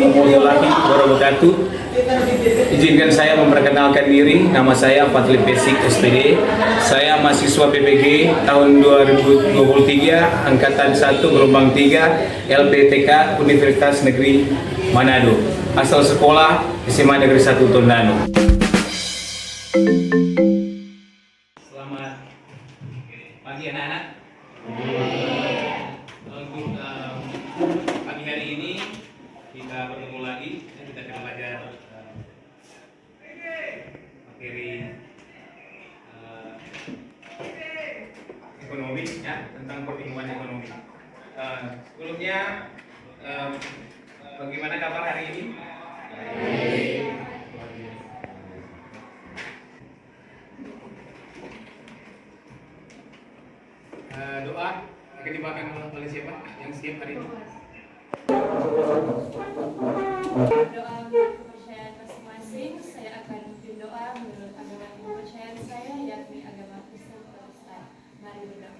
warahmatullahi wabarakatuh. Izinkan saya memperkenalkan diri. Nama saya Fadli Pesik SPD. Saya mahasiswa PPG tahun 2023 angkatan 1 gelombang 3 LPTK Universitas Negeri Manado. Asal sekolah SMA Negeri 1 Tondano. Selamat pagi anak-anak. Untuk pagi hari ini kita bertemu lagi. Kita akan belajar materi ekonomi, ya, tentang pertumbuhan ekonomi. Sebelumnya, bagaimana kabar hari ini? Doa akan dibawakan oleh siapa yang siap hari ini? Doa kepercayaan masing-masing, saya akan memimpin doa menurut agama kepercayaan saya, yakni agama Kristen Protestan. Mari berdoa.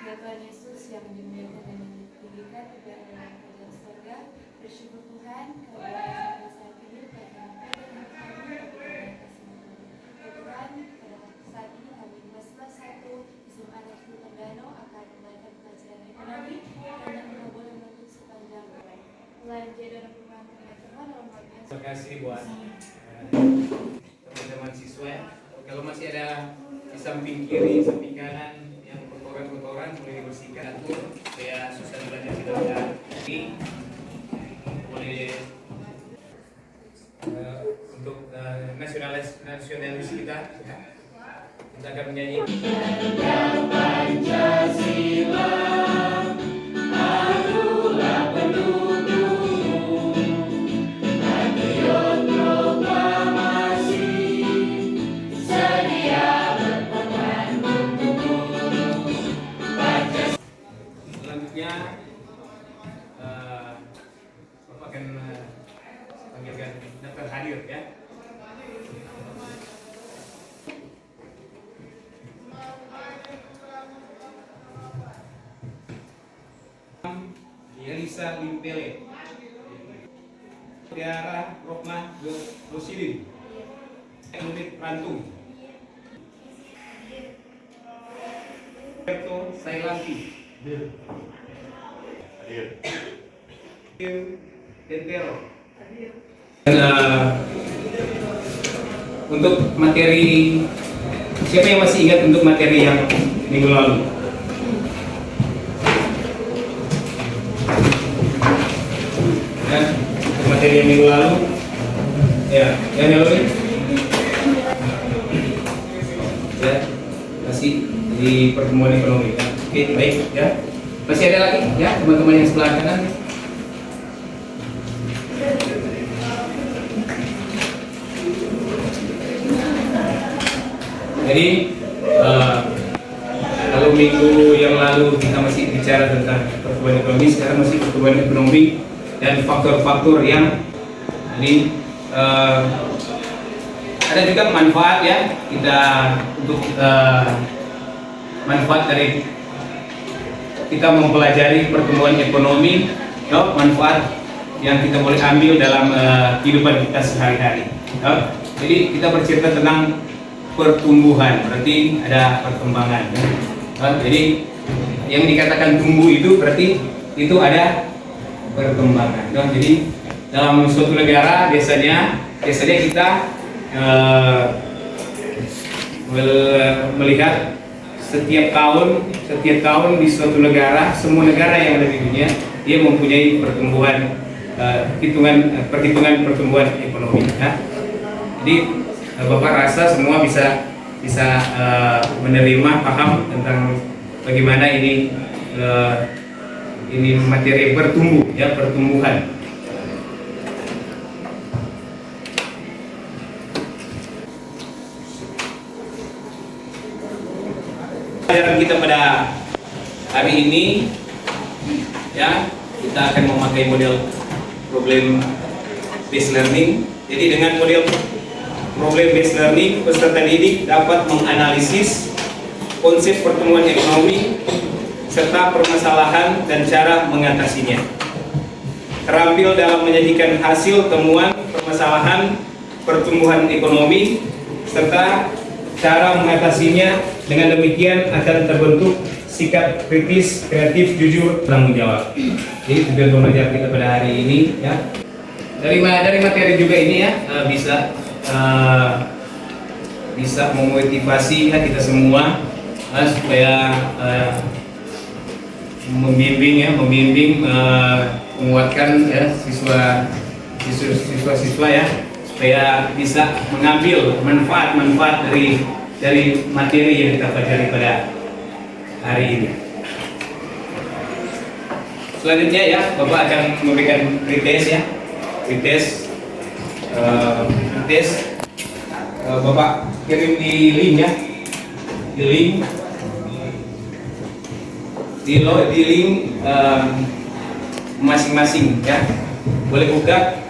Ya Tuhan Yesus yang dimuliakan dan ditinggikan di dalam kerajaan surga, bersyukur Tuhan karena saat ini karena kami ya Tuhan, pada saat ini kami kelas 1 SMA Negeri Tondano akan melakukan pelajaran ekonomi dan yang boleh menuntut sepanjang belajar dan Terima kasih buat teman-teman siswa. Kalau masih ada di samping kiri, samping kanan yang kotoran-kotoran boleh dibersihkan. Saya susah belajar tidak ini boleh untuk nasionalis kita, ya. Kita akan menyanyi Pancasila. Bapak akan panggilkan daftar hadir, ya. Elisa Limpele, Tiara Rohmah Rosilin, Unit Rantung, Berto Sailanti, Tentero. Untuk materi, siapa yang masih ingat untuk materi yang minggu lalu? Ya, untuk materi yang minggu lalu, ya, yang lalu, ya, masih di pertumbuhan ekonomi. Ya. Oke, baik, ya. Masih ada lagi, ya, teman-teman yang sebelah kanan. Jadi kalau minggu yang lalu kita masih bicara tentang pertumbuhan ekonomi, sekarang masih pertumbuhan ekonomi dan faktor-faktor yang ini ada juga manfaat, ya, kita untuk manfaat dari kita mempelajari pertumbuhan ekonomi, manfaat yang kita boleh ambil dalam kehidupan kita sehari-hari. Jadi kita bercerita tentang pertumbuhan, berarti ada perkembangan. Jadi yang dikatakan tumbuh itu berarti itu ada perkembangan. Jadi dalam suatu negara biasanya kita melihat setiap tahun di suatu negara, semua negara yang ada di dunia dia mempunyai pertumbuhan perhitungan pertumbuhan ekonomi. Ya. Jadi Bapak rasa semua bisa menerima, paham tentang bagaimana ini materi bertumbuh, ya, pertumbuhan. Pelajaran kita pada hari ini, ya, kita akan memakai model problem based learning. Jadi dengan model problem based learning, peserta didik dapat menganalisis konsep pertumbuhan ekonomi serta permasalahan dan cara mengatasinya. terampil dalam menyajikan hasil temuan permasalahan pertumbuhan ekonomi serta cara mengatasinya. Dengan demikian akan terbentuk sikap kritis, kreatif, jujur, tanggung jawab. Jadi tujuan pembelajaran kita pada hari ini ya. Dari materi juga ini ya bisa memotivasi ya, kita semua supaya membimbing menguatkan ya siswa ya, supaya bisa mengambil manfaat dari materi yang kita pelajari pada hari ini. Selanjutnya ya, Bapak akan memberikan pretest ya, pretest. Bapak kirim di link ya, di link masing-masing ya, boleh buka.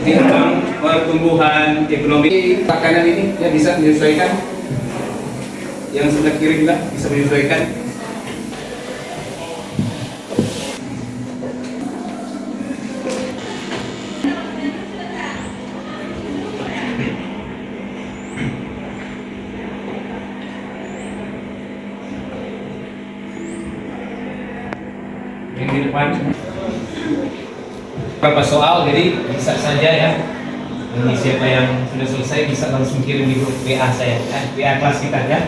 Ini tentang pertumbuhan ekonomi. Kanan ini ya bisa menyesuaikan, yang sebelah kiri juga bisa menyesuaikan. Yang di depan beberapa soal, jadi bisa saja ya. Ini siapa yang sudah selesai bisa langsung kirim di grup WA saya, WA kelas kita ya.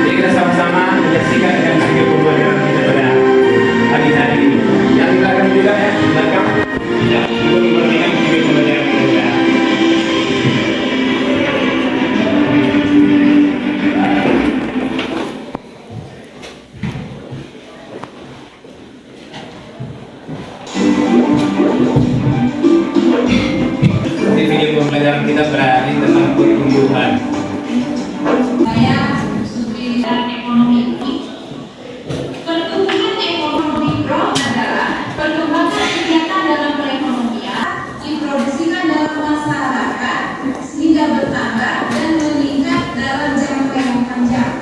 Jadi kita sama-sama menyaksikan dengan hasil pembelajaran kita pada hari ini. Yang kita akan juga ya, belakang ya, untuk memberikan hasil pembelajaran kita. Di video pembelajaran kita berarti tentang pertumbuhan. Saya studi ekonomi. Pertumbuhan ekonomi mikro adalah perkembangan kegiatan dalam perekonomian diproduksikan dalam masyarakat sehingga bertambah dan meningkat dalam jangka yang panjang.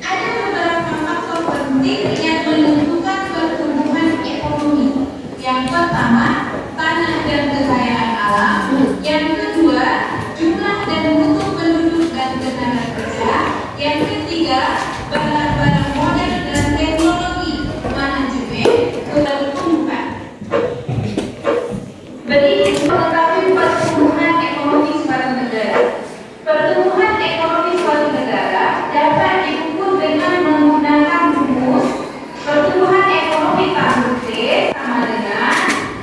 Ada beberapa faktor penting yang menentukan pertumbuhan ekonomi. Yang pertama, tanah dan kekayaan alam. Yang kedua, jumlah dan mutu penduduk dan tenaga kerja. Yang ketiga, barang-barang modern dan teknologi, manajemen pertumbuhan. Berikut mengetahui pertumbuhan ekonomi suatu negara. Pertumbuhan ekonomi suatu negara dapat diukur dengan menggunakan rumus pertumbuhan ekonomi tahun T sama dengan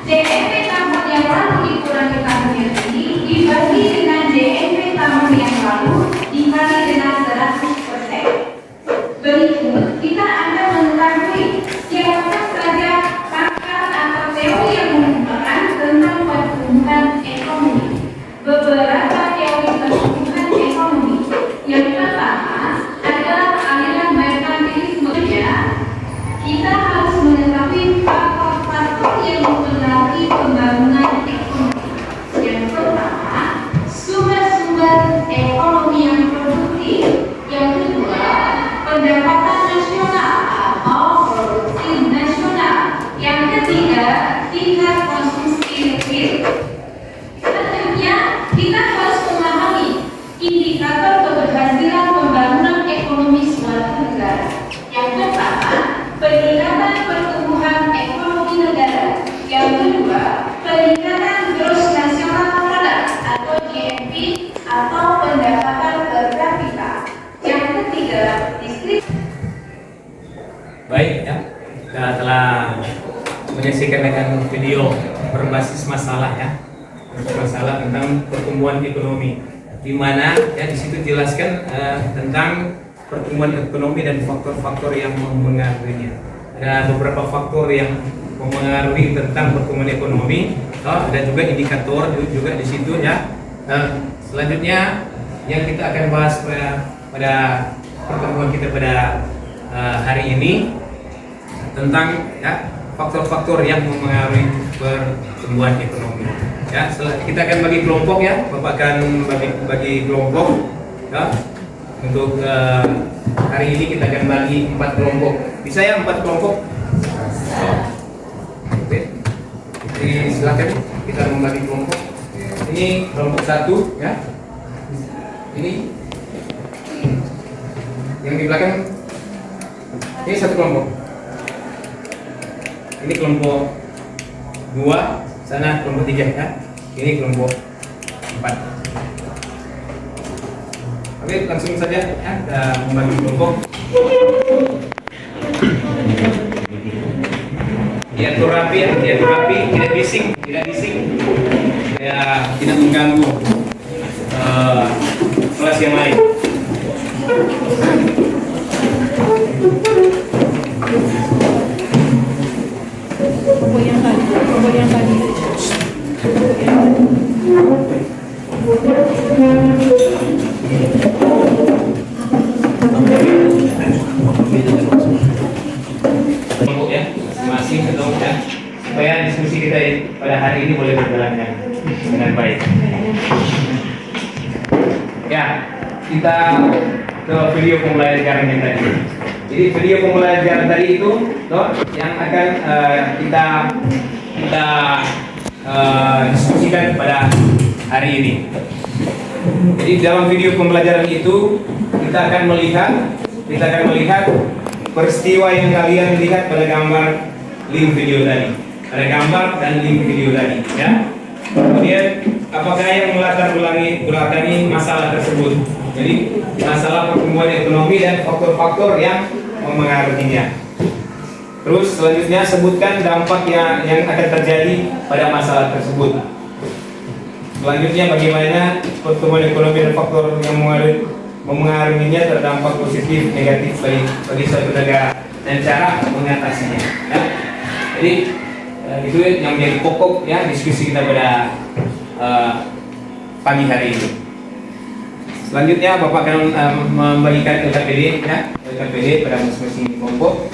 GDP tahun yang lalu dikurangi tahun yang ini dibagi dengan GDP tahun yang lalu dikali dengan 100%. Berikut kita akan mengetahui siapa saja pakar atau teori yang mengembangkan tentang pertumbuhan ekonomi. Beberapa teori pertumbuhan ekonomi. Yang pertama adalah aliran merkantilisme. Kita harus mengetahui faktor-faktor yang mempengaruhi pembangunan ekonomi. Yang pertama, sumber-sumber ekonomi yang produktif. Yang kedua, pendapatan nasional atau produksi nasional. Yang ketiga, tingkat konsumsi real. Selanjutnya, kita harus memahami indikator keberhasilan pembangunan ekonomi suatu negara. Yang pertama, peningkatan pertumbuhan ekonomi negara. Yang kedua, peningkatan gross national product atau GNP atau pendapatan per kapita. Yang ketiga, Baik ya, kita telah menyaksikan dengan video berbasis masalah ya, masalah tentang pertumbuhan ekonomi, di mana ya di situ jelaskan tentang pertumbuhan ekonomi dan faktor-faktor yang mempengaruhinya. Ada beberapa faktor yang mempengaruhi tentang pertumbuhan ekonomi, ada juga indikator juga di situ ya. Selanjutnya yang kita akan bahas pada pertemuan kita pada hari ini tentang ya faktor-faktor yang mempengaruhi pertumbuhan ekonomi. Ya, kita akan bagi kelompok ya, Bapak akan bagi kelompok ya. Untuk hari ini kita akan bagi 4 kelompok. Bisa ya 4 kelompok? Oke. Jadi silakan kita membagi kelompok. Ini kelompok 1 ya. Ini yang di belakang ini 1 kelompok. Ini kelompok 2, sana kelompok 3 ya. Ini kelompok 4. Oke, langsung saja ya, kita membagi kelompok. Diatur rapi ya, tidak bising, ya, tidak mengganggu kelas yang lain. Kelompok ya, masing-masing kelompok ya, supaya diskusi kita pada hari ini boleh berjalan dengan baik. Ya, kita ke video pembelajaran yang tadi. Jadi video pembelajaran tadi itu, yang akan kita diskusikan pada hari ini. Jadi dalam video pembelajaran itu kita akan melihat peristiwa yang kalian lihat pada gambar link video tadi. Ada gambar dan link video tadi, ya. Kemudian apakah yang melatar belakangi masalah tersebut? Jadi masalah pertumbuhan ekonomi dan faktor-faktor yang memengaruhinya. Terus selanjutnya sebutkan dampak yang akan terjadi pada masalah tersebut. Selanjutnya bagaimana pertumbuhan ekonomi dan faktor yang memengaruhinya terdampak positif negatif bagi suatu negara dan cara mengatasinya. Ya. Jadi itu yang menjadi pokok ya diskusi kita pada pagi hari ini. Selanjutnya Bapak akan membagikan LKPD ya, LKPD pada masing-masing kelompok.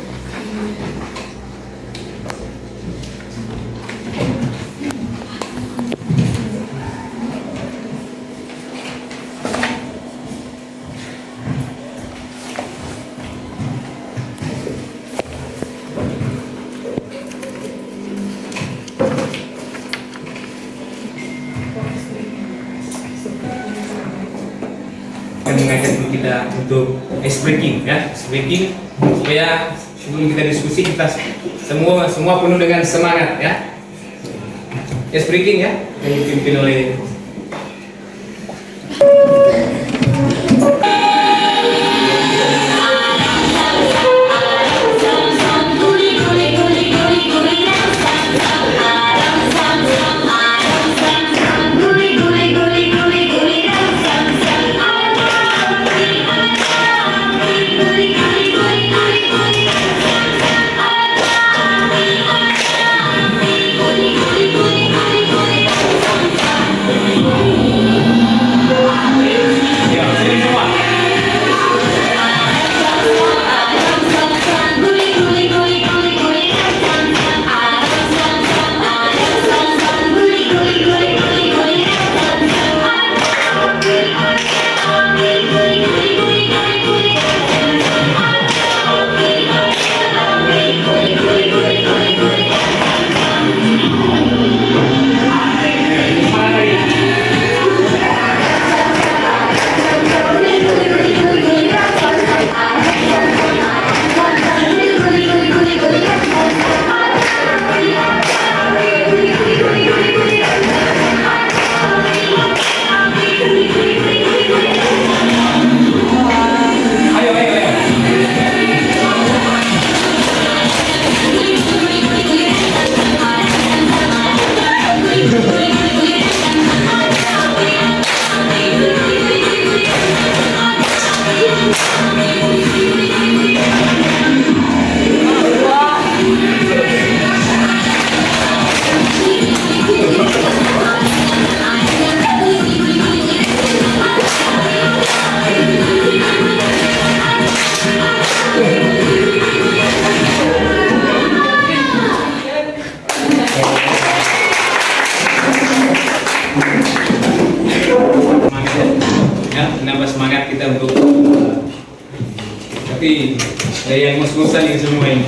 Mengajak kita untuk ice breaking ya, supaya sebelum kita diskusi kita semua penuh dengan semangat ya. Ice breaking ya, yang dipimpin oleh Tapi yang ngos-ngosan ini semua ini.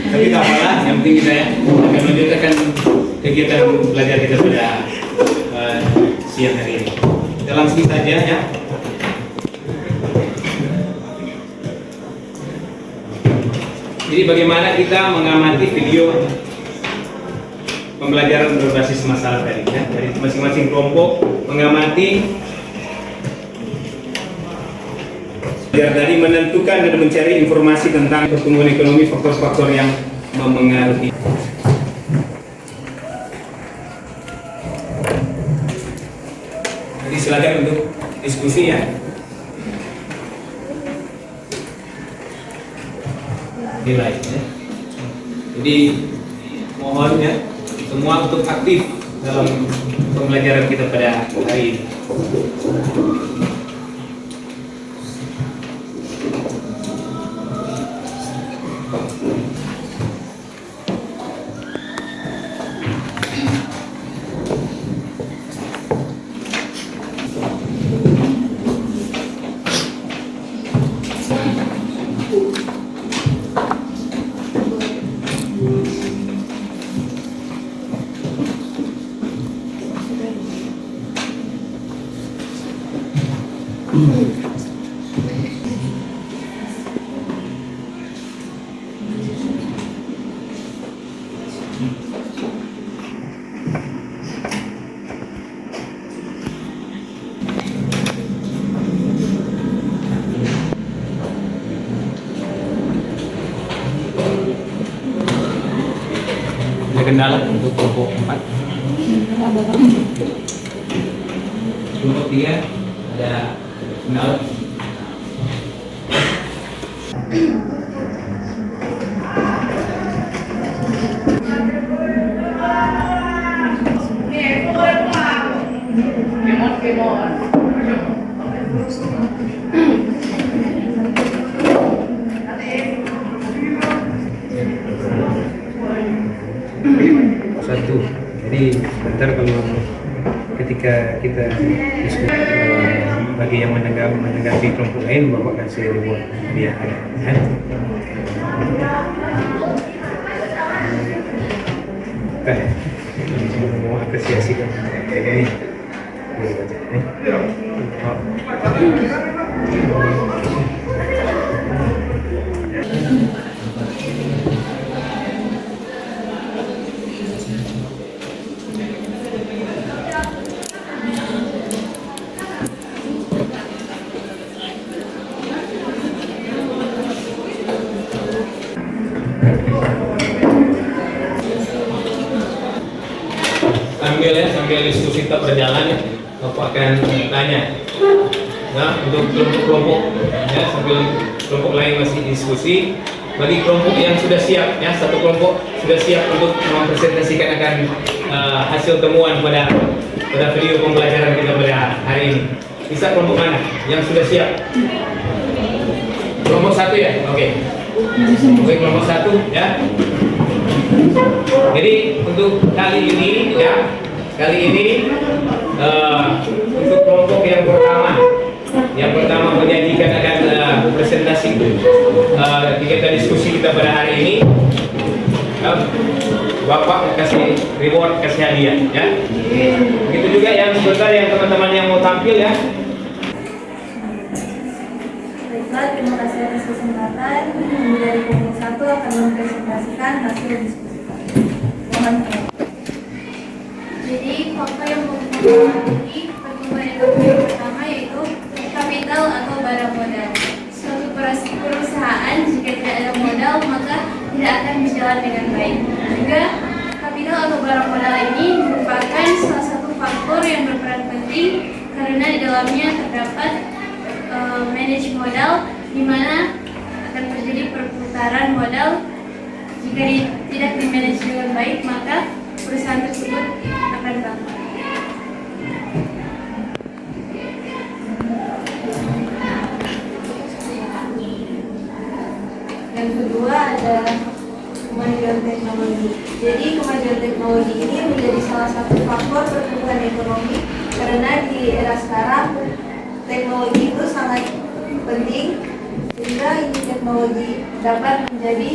Tapi tak apalah, yang penting kita akan melanjutkan kegiatan belajar kita pada siang hari ini. Kita langsung saja ya. Jadi bagaimana kita mengamati video pembelajaran berbasis masalah tadi ya. Dari masing-masing kelompok mengamati biar tadi menentukan dan mencari informasi tentang pertumbuhan ekonomi, faktor-faktor yang mempengaruhi. Jadi silakan untuk diskusi ya. Nilai ya. Jadi mohon ya semua untuk aktif dalam pembelajaran kita pada hari ini. Ada kendala untuk kelompok 4. Kelompok 3 ada kendala. Satu, jadi sebentar kalau ketika kita diskusi bagi yang menanggapi kelompok lain, Bapak kasih reward dia ya. Kita mau apresiasikan ini. Sambil diskusi kita berjalan ya, Bapak akan tanya. Nah, untuk kelompok-kelompok ya, sambil kelompok lain masih diskusi. Bagi kelompok yang sudah siap ya, satu kelompok sudah siap untuk mempresentasikan akan hasil temuan pada video pembelajaran kita pada hari ini. Bisa kelompok mana yang sudah siap? Kelompok 1 ya? Oke. Oke, kelompok 1 ya. Jadi untuk kali ini ya, untuk kelompok yang pertama menyajikan akan presentasi kita diskusi kita pada hari ini. Bapak kasih reward, kasih hadiah ya. Begitu juga yang sebentar yang teman-teman yang mau tampil ya. Baiklah, terima kasih atas kesempatan. Dari kelompok 1 akan mempresentasikan hasil diskusi kami. Mohon maaf. Jadi faktor yang mempengaruhi pertumbuhan ekonomi yang pertama yaitu kapital atau barang modal. Suatu perusahaan jika tidak ada modal maka tidak akan berjalan dengan baik. Juga kapital atau barang modal ini merupakan salah satu faktor yang berperan penting karena di dalamnya terdapat manage modal, di mana akan terjadi perputaran modal. Jika tidak dimanage dengan baik maka perusahaan tersebut akan bangkrut. Yang kedua ada kemajuan teknologi. Jadi kemajuan teknologi ini menjadi salah satu faktor pertumbuhan ekonomi karena di era sekarang teknologi itu sangat penting sehingga ini teknologi dapat menjadi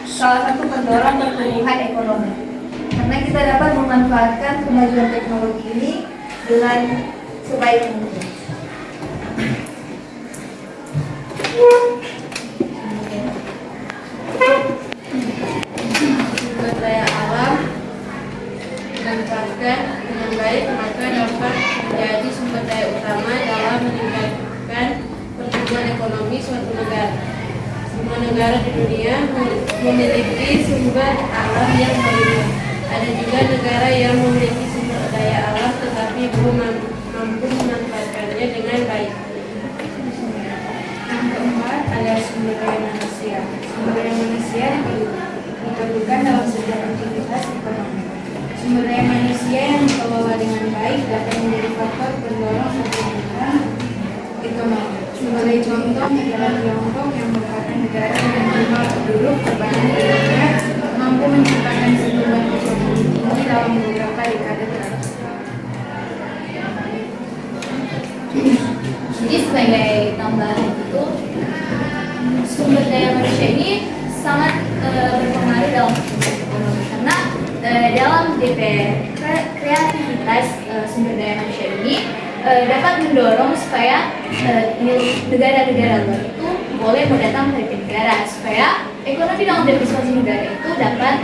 salah satu pendorong pertumbuhan ekonomi. Karena kita dapat memanfaatkan kemajuan teknologi ini dengan sebaik mungkin. Sumber daya alam dimanfaatkan dengan baik maka dapat menjadi sumber daya utama dalam meningkatkan pertumbuhan ekonomi suatu negara. Semua negara di dunia memiliki sumber alam yang berbeda. Ada juga negara yang memiliki sumber daya alam tetapi belum mampu memanfaatkannya dengan baik. Yang keempat adalah sumber daya manusia. Sumber daya manusia yang diperlukan dalam setiap aktivitas ekonomi. Sumber daya manusia yang dikelola dengan baik dapat menjadi faktor pendorong pertumbuhan ekonomi. Sebagai contoh, negara Tiongkok yang merupakan negara dengan jumlah penduduk terbanyak di dunia mampu menciptakan pertumbuhan ekonomi tinggi dalam beberapa dekade terakhir. Jadi sebagai tambahan itu, sumber daya manusia ini sangat berpengaruh dalam pertumbuhan ekonomi karena dalam DP kreativitas sumber daya manusia ini dapat mendorong supaya negara-negara luar itu boleh mau datang ke negara supaya ekonomi dalam suatu negara itu dapat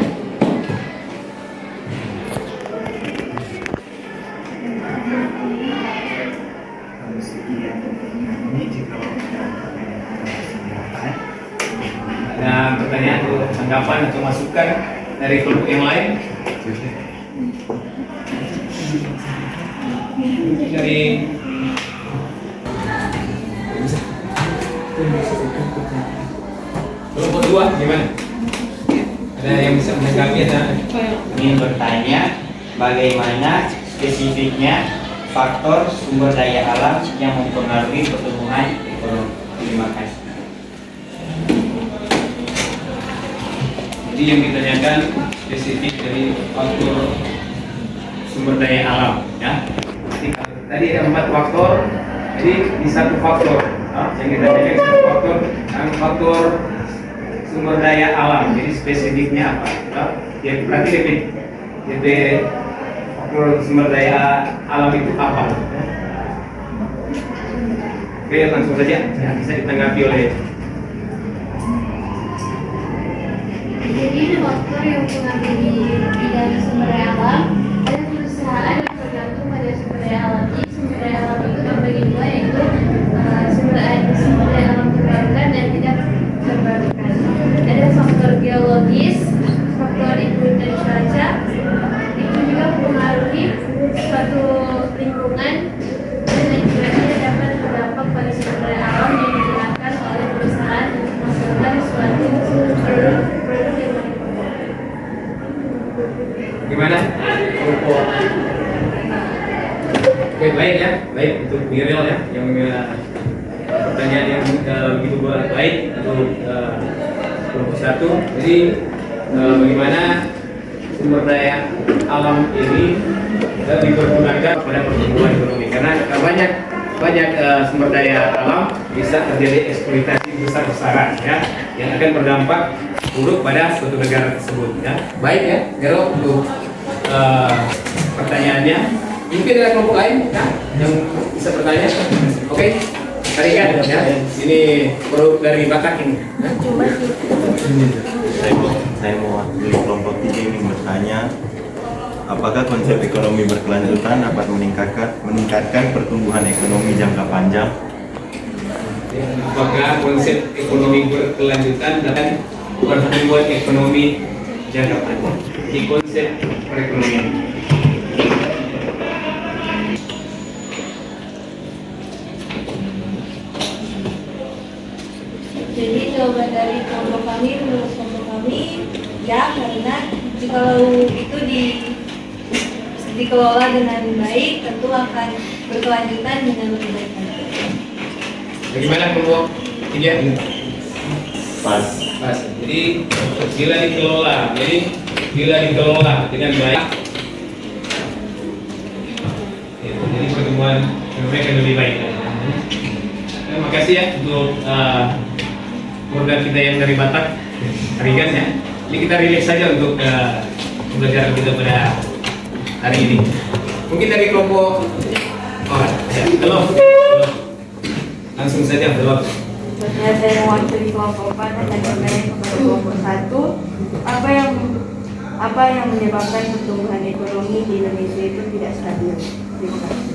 Ada pertanyaan atau tanggapan atau masukan dari kelompok yang lain? Dari kelompok 2 gimana? Ada yang bisa menanggapi ada? Ingin bertanya bagaimana spesifiknya faktor sumber daya alam yang mempengaruhi pertumbuhan ekonomi. Terima kasih. Jadi yang ditanyakan spesifik dari faktor sumber daya alam, ya. Tadi ada 4 faktor, jadi di satu faktor, yang ditanyakan satu faktor, faktor sumber daya alam. Jadi spesifiknya apa? Ya, berarti DP faktor sumber daya alam itu apa? Oke, langsung saja, ya, bisa ditanggapi oleh. Jadi faktor yang mengambil bidang sumber daya alam ada perusahaan yang tergantung pada sumber daya alam. Jadi sumber daya alam itu terbagi dua, yaitu sumber daya alam terbarukan dan tidak terbarukan. Ada faktor geologis, faktor iklim dan cuaca. Itu juga mempengaruhi suatu lingkungan dan akibatnya dapat berdampak pada sumber daya alam yang digunakan oleh perusahaan untuk menghasilkan suatu produk yang Gimana? Oke, baik ya, baik untuk Mirel ya, yang pertanyaan yang begitu baik untuk kelompok 1. Jadi bagaimana sumber daya alam ini dipergunakan pada pertumbuhan ekonomi? Karena banyak sumber daya alam bisa terjadi eksploitasi besar-besaran ya, yang akan berdampak buruk pada suatu negara tersebut ya. Baik ya, Gero untuk pertanyaannya. Mungkin ada kelompok lain ya, yang bisa bertanya. Oke, tarikan ya. Ini produk dari Batak ini. Saya mau wakili kelompok 3 ingin bertanya, apakah konsep ekonomi berkelanjutan dapat meningkatkan pertumbuhan ekonomi jangka panjang? Apakah konsep ekonomi berkelanjutan dan pertumbuhan ekonomi jangka panjang di konsep perekonomian? Jadi jawaban dari kelompok kami, menurut kelompok kami, ya, karena kalau itu dikelola dengan baik, tentu akan berkelanjutan dengan lebih baik. Bagaimana kelompok 3? Pas. Jadi bila dikelola dengan baik, jadi pertumbuhan ekonomi akan lebih baik. terima kasih ya untuk produk kita yang dari Batak, Rigan ya. Ini kita relax saja untuk pembelajaran kita pada hari ini. Mungkin dari kelompok ya, belum. Langsung saja belum. Saya mewakili kelompok 4 dan bertanya kepada kelompok 1, apa yang menyebabkan pertumbuhan ekonomi di Indonesia itu tidak stabil? Terima kasih.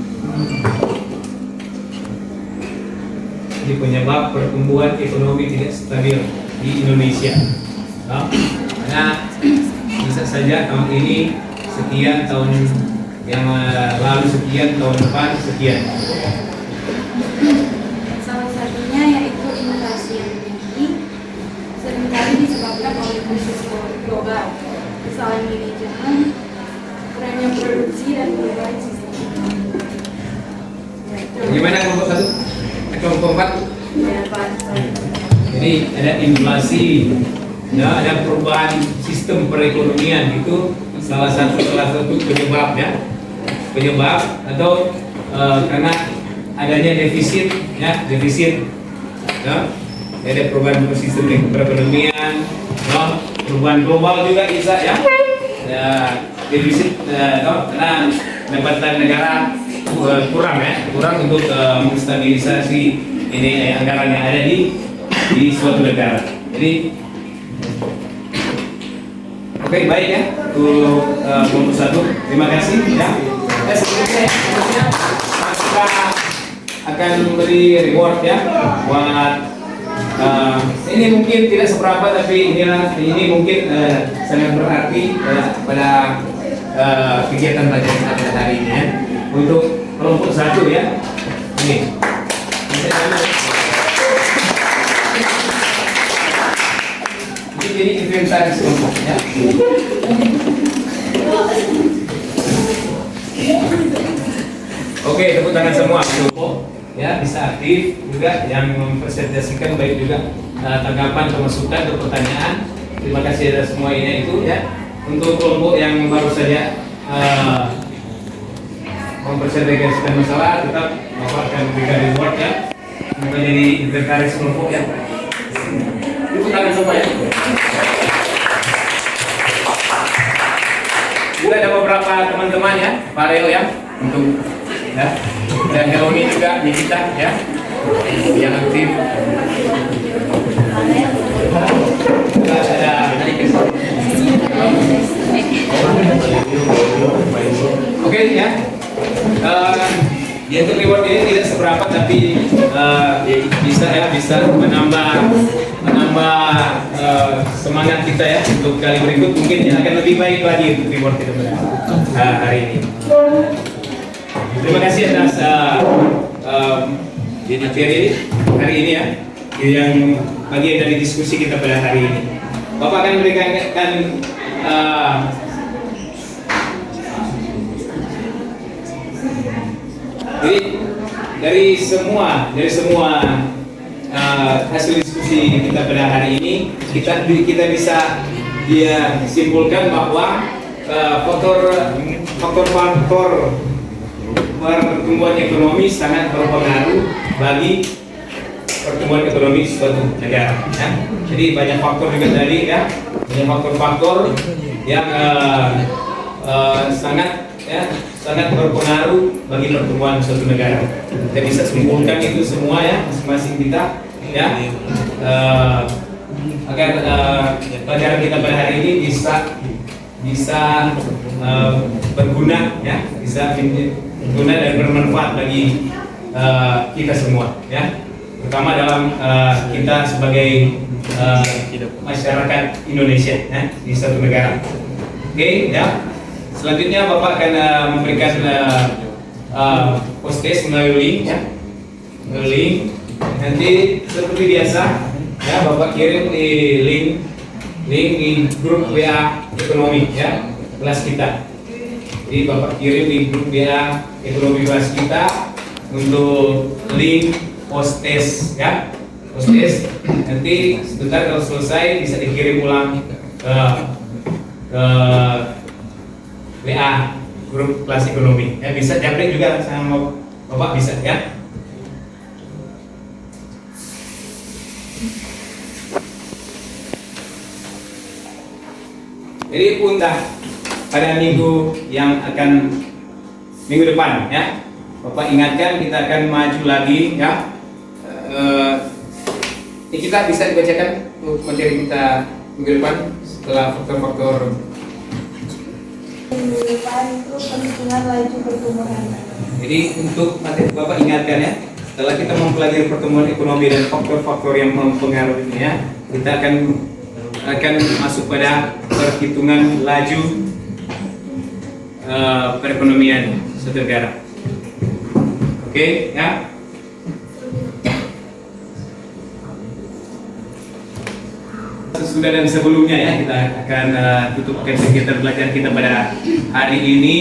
Jadi penyebab pertumbuhan ekonomi tidak stabil di Indonesia. Karena bisa saja tahun ini sekian, tahun yang lalu sekian, tahun depan sekian. Salah satunya yaitu inflasi yang tinggi, seringkali disebabkan oleh krisis global, kesalahan manajemen, kurangnya produksi dan perubahan sistem. Gimana kelompok 1? Kelompok 4? Ya, Pak. Jadi ada inflasi, ya, ada perubahan sistem perekonomian, itu salah satu penyebab ya, penyebab atau karena adanya defisit ya, ada perubahan sistem perekonomian, ya, perubahan global juga bisa ya, defisit karena pendapatan negara kurang untuk menstabilisasi ini anggaran yang ada di suatu negara. Jadi oke, baik ya untuk kelompok 1. Terima kasih ya. Sebelumnya kita akan memberi reward ya buat ini mungkin tidak seberapa, tapi ini mungkin sangat berarti pada kegiatan belajar kita pada hari ini ya. Untuk kelompok 1 ya, ini jadi inventaris kelompok ya. Oke, tepuk tangan semua kelompok ya, bisa aktif juga yang mempresentasikan, baik juga tanggapan, masukan atau pertanyaan. Terima kasih atas semua ini itu ya. Untuk kelompok yang baru saja mempresentasikan masalah, tetap Bapak akan memberikan reward ya, menjadi inventaris kelompok ya. Tepuk tangan semua ya. Juga ada beberapa teman-teman ya, Pak Leo ya, untuk ya, dan Helmi juga, Nikita ya, yang aktif. Juga ada oke ya. Ya, untuk reward ini tidak seberapa, tapi bisa menambah semangat kita ya untuk kali berikut, mungkin yang akan lebih baik lagi untuk reward kita pada hari ini. Terima kasih atas materi hari ini ya, yang bagian dari diskusi kita pada hari ini. Bapak akan memberikan jadi dari semua hasil diskusi kita pada hari ini, kita bisa simpulkan bahwa faktor pertumbuhan ekonomi sangat berpengaruh bagi pertumbuhan ekonomi suatu negara ya. Jadi banyak faktor juga tadi ya, banyak faktor-faktor yang sangat berpengaruh bagi pertumbuhan suatu negara. Kita bisa simpulkan itu semua ya, masing-masing kita ya, agar pelajaran kita pada hari ini bisa berguna ya, bisa berguna dan bermanfaat bagi kita semua ya, terutama dalam kita sebagai masyarakat Indonesia ya, di satu negara. Oke ya, selanjutnya Bapak akan memberikan post-test melalui link ya, melalui link. Nanti seperti biasa ya, Bapak kirim di link di grup WA ekonomi ya, kelas kita. Jadi Bapak kirim di grup WA ekonomi kelas kita untuk link post-test ya, post-test. Nanti sebentar kalau selesai bisa dikirim ulang ke WA grup kelas ekonomi ya, bisa japri juga sama Bapak bisa ya. Jadi punta pada minggu yang akan minggu depan ya, Bapak ingatkan kita akan maju lagi ya. Ini kita bisa dibacakan untuk materi kita minggu depan setelah faktor-faktor. Minggu depan itu perhitungan laju pertumbuhan. Jadi untuk materi Bapak ingatkan ya, setelah kita mempelajari pertumbuhan ekonomi dan faktor-faktor yang mempengaruhinya, kita akan masuk pada perhitungan laju perekonomian suatu negara. Oke, ya. Sesudah dan sebelumnya ya, kita akan tutup kegiatan belajar kita pada hari ini,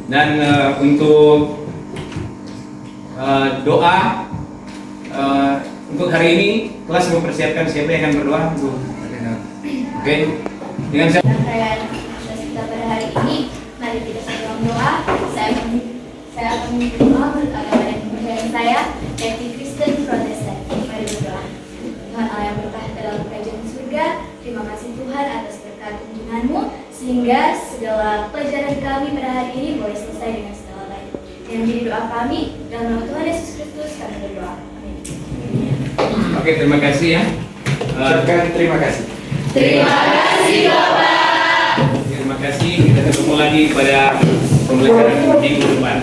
dan untuk doa untuk hari ini kelas mempersiapkan siapa yang akan berdoa, Bu. Oke, dengan Rangkaian aktivitas kita pada hari ini, mari kita sama doa. Saya akan memimpin doa menurut agama dan kepercayaan saya, yaitu Kristen Protestan. Mari berdoa. Tuhan Allah yang berkah dalam kerajaan surga, terima kasih Tuhan atas berkat tuntunan-Mu, sehingga segala pelajaran kami pada hari ini boleh selesai dengan segala baik. Yang menjadi doa kami, dalam nama Tuhan Yesus Kristus kami berdoa. Amin. Oke, terima kasih ya. Terima kasih. Terima kasih Bapak. Terima kasih. Kita ketemu lagi pada pembelajaran minggu depan.